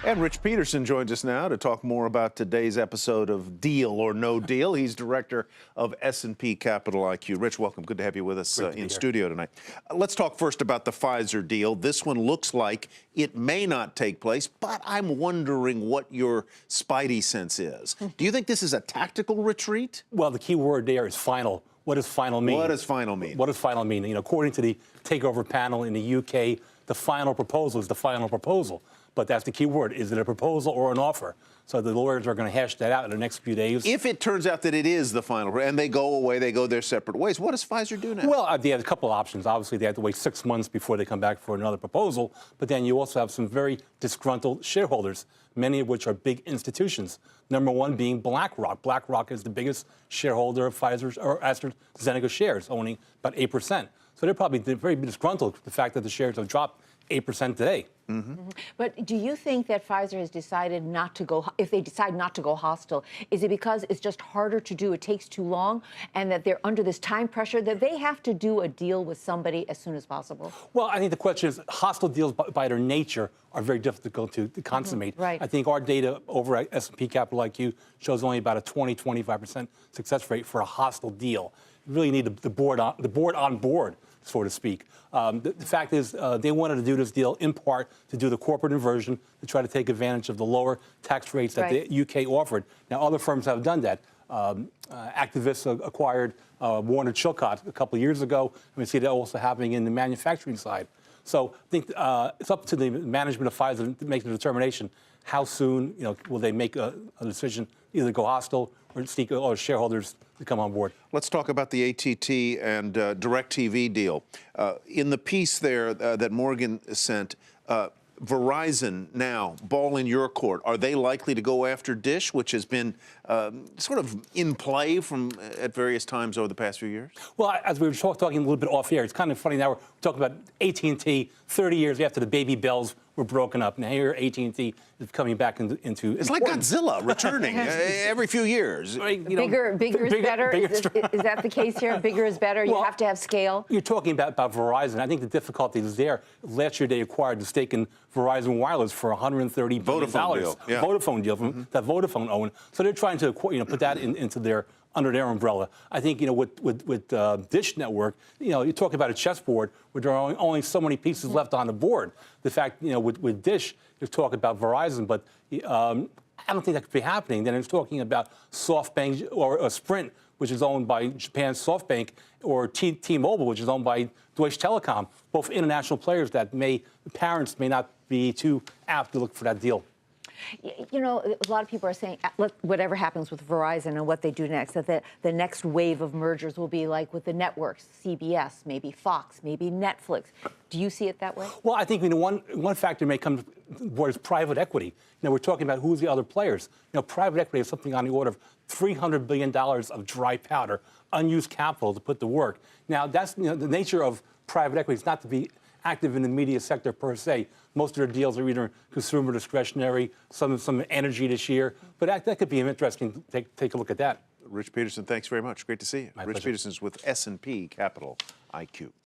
And Rich Peterson joins us now to talk more about today's episode of Deal or No Deal. He's director of S&P Capital IQ. Rich, welcome. Good to have you with us in studio tonight. Let's talk first about the Pfizer deal. This one looks like it may not take place, but I'm wondering what your spidey sense is. Do you think this is a tactical retreat? Well, the key word there is final. What does final mean? What does final mean? What does final mean? You know, according to the takeover panel in the UK, the final proposal is the final proposal. But that's the key word. Is it a proposal or an offer? So the lawyers are going to hash that out in the next few days. If it turns out that it is the final, and they go away, they go their separate ways, what does Pfizer do now? Well, they have a couple of options. Obviously, they have to wait 6 months before they come back for another proposal. But then you also have some very disgruntled shareholders, many of which are big institutions. Number one being BlackRock. BlackRock is the biggest shareholder of Pfizer's or AstraZeneca shares, owning about 8%. So they're probably very disgruntled with the fact that the shares have dropped 8% today. Mm-hmm. But do you think that Pfizer has decided not to go, if they decide not to go hostile, is it because it's just harder to do, it takes too long, and that they're under this time pressure that they have to do a deal with somebody as soon as possible? Well, I think the question is, hostile deals by their nature are very difficult to consummate. Mm-hmm. Right. I think our data over at S&P Capital IQ shows only about a 20-25% success rate for a hostile deal. You really need the board on board, so to speak. The fact is, they wanted to do this deal in part to do the corporate inversion, to try to take advantage of the lower tax rates that the UK offered. Now, other firms have done that. Activists acquired Warner Chilcott a couple of years ago, and we see that also happening in the manufacturing side. So I think it's up to the management of Pfizer to make the determination how soon, will they make a decision, either go hostile or seek shareholders to come on board. Let's talk about the AT&T and DirecTV deal. In the piece there that Morgan sent, Verizon now, ball in your court. Are they likely to go after Dish, which has been sort of in play at various times over the past few years? Well, as we were talking a little bit off air, it's kind of funny now we're talking about AT&T 30 years after the baby bells were broken up. Now here AT&T is coming back into It's like Godzilla returning every few years. Bigger is better? Is that the case here? Bigger is better? You have to have scale? You're talking about Verizon. I think the difficulty is there. Last year they acquired the stake in Verizon Wireless for $130 billion. Vodafone deal. Yeah. Vodafone deal that Vodafone owned. So they're trying to put that into under their umbrella. I think with Dish Network, you talk about a chessboard where there are only so many pieces left on the board. The fact with Dish, you're talking about Verizon, but I don't think that could be happening. Then it's talking about SoftBank or Sprint, which is owned by Japan's SoftBank, or T-Mobile, which is owned by Deutsche Telekom, both international players that parents may not be too apt to look for that deal. A lot of people are saying whatever happens with Verizon and what they do next, that the next wave of mergers will be like with the networks, CBS, maybe Fox, maybe Netflix. Do you see it that way? Well, I think one factor may come board is private equity. We're talking about who's the other players. Private equity is something on the order of $300 billion of dry powder, unused capital to put to work. Now, that's the nature of private equity. It's not to be active in the media sector per se. Most of their deals are either consumer discretionary, some energy this year. But that could be interesting to take a look at that. Rich Peterson, thanks very much. Great to see you. My Rich pleasure. Peterson's with S&P Capital IQ.